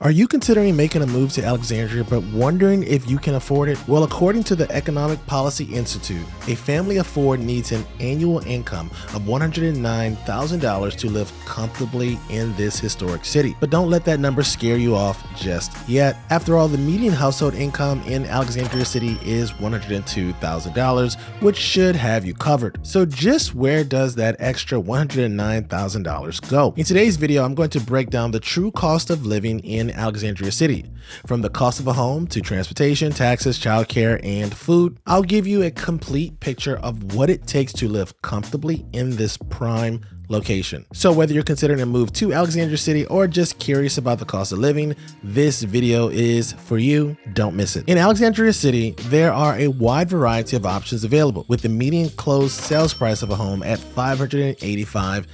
Are you considering making a move to Alexandria but wondering if you can afford it? Well, according to the Economic Policy Institute, a family of four needs an annual income of $109,000 to live comfortably in this historic city. But don't let that number scare you off just yet. After all, the median household income in Alexandria City is $102,000, which should have you covered. So just where does that extra $109,000 go? In today's video, I'm going to break down the true cost of living in Alexandria City. From the cost of a home to transportation, taxes, childcare, and food, I'll give you a complete picture of what it takes to live comfortably in this prime location. So whether you're considering a move to Alexandria City or just curious about the cost of living, this video is for you. Don't miss it. In Alexandria City, there are a wide variety of options available, with the median closed sales price of a home at $585,000.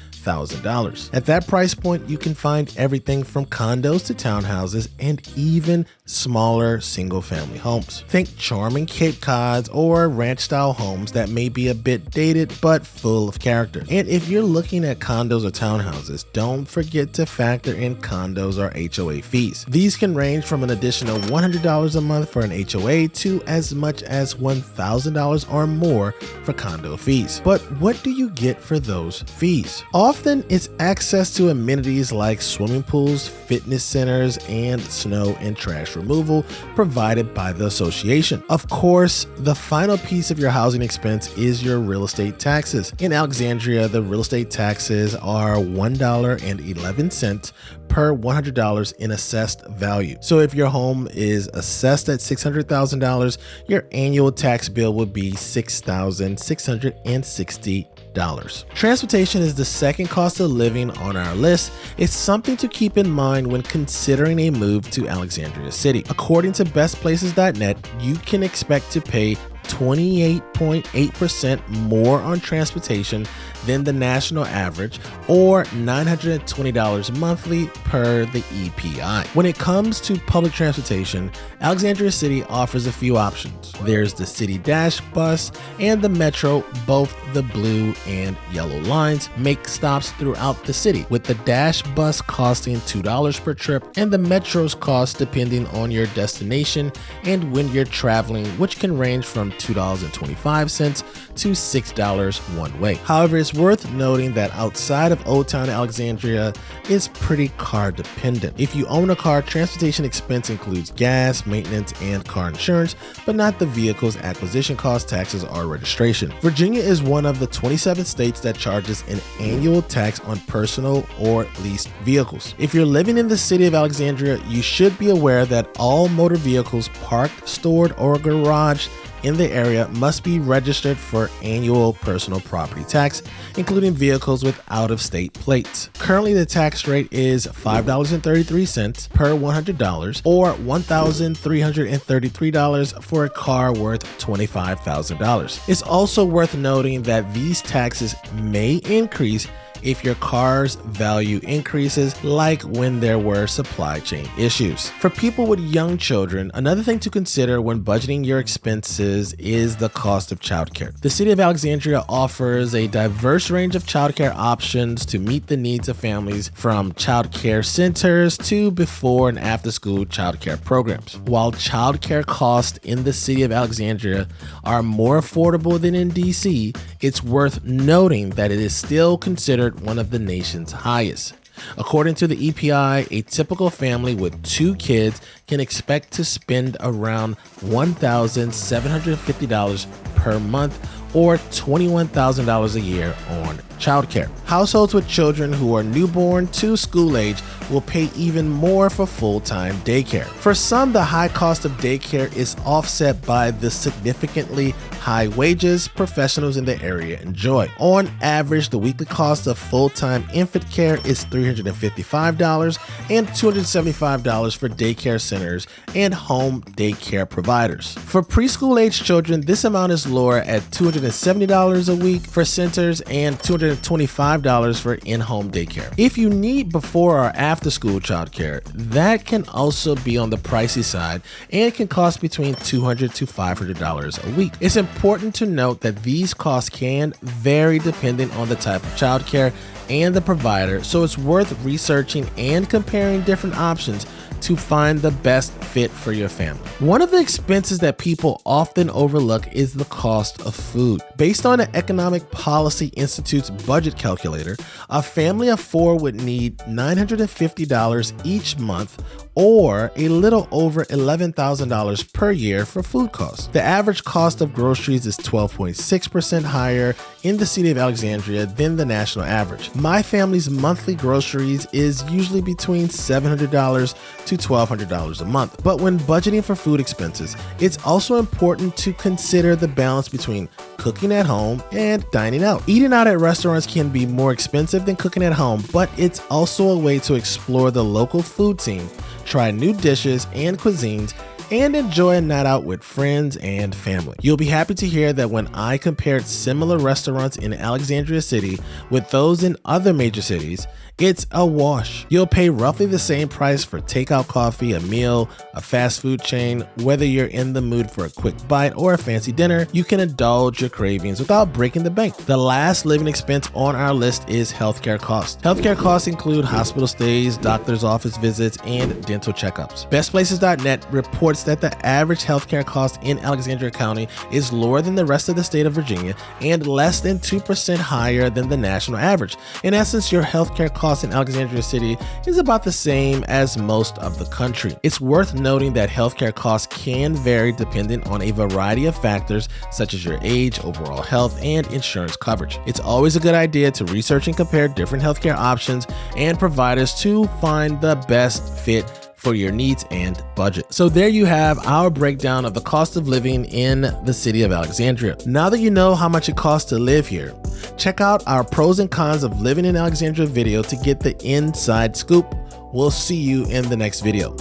At that price point, you can find everything from condos to townhouses and even smaller single-family homes. Think charming Cape Cods or ranch-style homes that may be a bit dated but full of character. And if you're looking at condos or townhouses, don't forget to factor in condos or HOA fees. These can range from an additional $100 a month for an HOA to as much as $1,000 or more for condo fees. But what do you get for those fees? Often it's access to amenities like swimming pools, fitness centers, and snow and trash removal provided by the association. Of course, the final piece of your housing expense is your real estate taxes. In Alexandria, the real estate taxes are $1.11 per $100 in assessed value. So if your home is assessed at $600,000, your annual tax bill would be $6,660. Transportation is the second cost of living on our list. It's something to keep in mind when considering a move to Alexandria City. According to bestplaces.net, you can expect to pay 28.8% more on transportation than the national average, or $920 monthly per the EPI. When it comes to public transportation, Alexandria City offers a few options. There's the City Dash bus and the Metro. Both the blue and yellow lines make stops throughout the city, with the Dash bus costing $2 per trip and the Metro's cost depending on your destination and when you're traveling, which can range from $2.25 to $6 one way. However, it's worth noting that outside of Old Town Alexandria, it's pretty car dependent. If you own a car, transportation expense includes gas, maintenance, and car insurance, but not the vehicle's acquisition costs, taxes, or registration. Virginia is one of the 27 states that charges an annual tax on personal or leased vehicles. If you're living in the city of Alexandria, you should be aware that all motor vehicles parked, stored, or garaged in the area must be registered for annual personal property tax, including vehicles with out-of-state plates. Currently, the tax rate is $5.33 per $100, or $1,333 for a car worth $25,000. It's also worth noting that these taxes may increase if your car's value increases, like when there were supply chain issues. For people with young children, another thing to consider when budgeting your expenses is the cost of childcare. The city of Alexandria offers a diverse range of childcare options to meet the needs of families, from childcare centers to before and after school childcare programs. While childcare costs in the city of Alexandria are more affordable than in DC, it's worth noting that it is still considered one of the nation's highest. According to the EPI, a typical family with 2 kids can expect to spend around $1,750 per month, or $21,000 a year on childcare. Households with children who are newborn to school age will pay even more for full-time daycare. For some, the high cost of daycare is offset by the significantly high wages professionals in the area enjoy. On average, the weekly cost of full-time infant care is $355 and $275 for daycare centers and home daycare providers. For preschool-age children, this amount is lower at $270 a week for centers and $225 for in-home daycare. If you need before or after school childcare, that can also be on the pricey side and can cost between $200 to $500 a week. It's important to note that these costs can vary depending on the type of childcare and the provider, so it's worth researching and comparing different options to find the best fit for your family. One of the expenses that people often overlook is the cost of food. Based on the Economic Policy Institute's budget calculator, a family of 4 would need $950 each month, or a little over $11,000 per year for food costs. The average cost of groceries is 12.6% higher in the city of Alexandria than the national average. My family's monthly groceries is usually between $700 to $1,200 a month. But when budgeting for food expenses, it's also important to consider the balance between cooking at home and dining out. Eating out at restaurants can be more expensive than cooking at home, but it's also a way to explore the local food scene, try new dishes and cuisines, and enjoy a night out with friends and family. You'll be happy to hear that when I compared similar restaurants in Alexandria City with those in other major cities, it's a wash. You'll pay roughly the same price for takeout coffee, a meal, a fast food chain. Whether you're in the mood for a quick bite or a fancy dinner, you can indulge your cravings without breaking the bank. The last living expense on our list is healthcare costs. Healthcare costs include hospital stays, doctor's office visits, and dental checkups. BestPlaces.net reports that the average healthcare cost in Alexandria County is lower than the rest of the state of Virginia and less than 2% higher than the national average. In essence, your healthcare costs in Alexandria City is about the same as most of the country. It's worth noting that healthcare costs can vary depending on a variety of factors such as your age, overall health, and insurance coverage. It's always a good idea to research and compare different healthcare options and providers to find the best fit for your needs and budget. So there you have our breakdown of the cost of living in the city of Alexandria. Now that you know how much it costs to live here, check out our pros and cons of living in Alexandria video to get the inside scoop. We'll see you in the next video.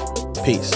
Peace.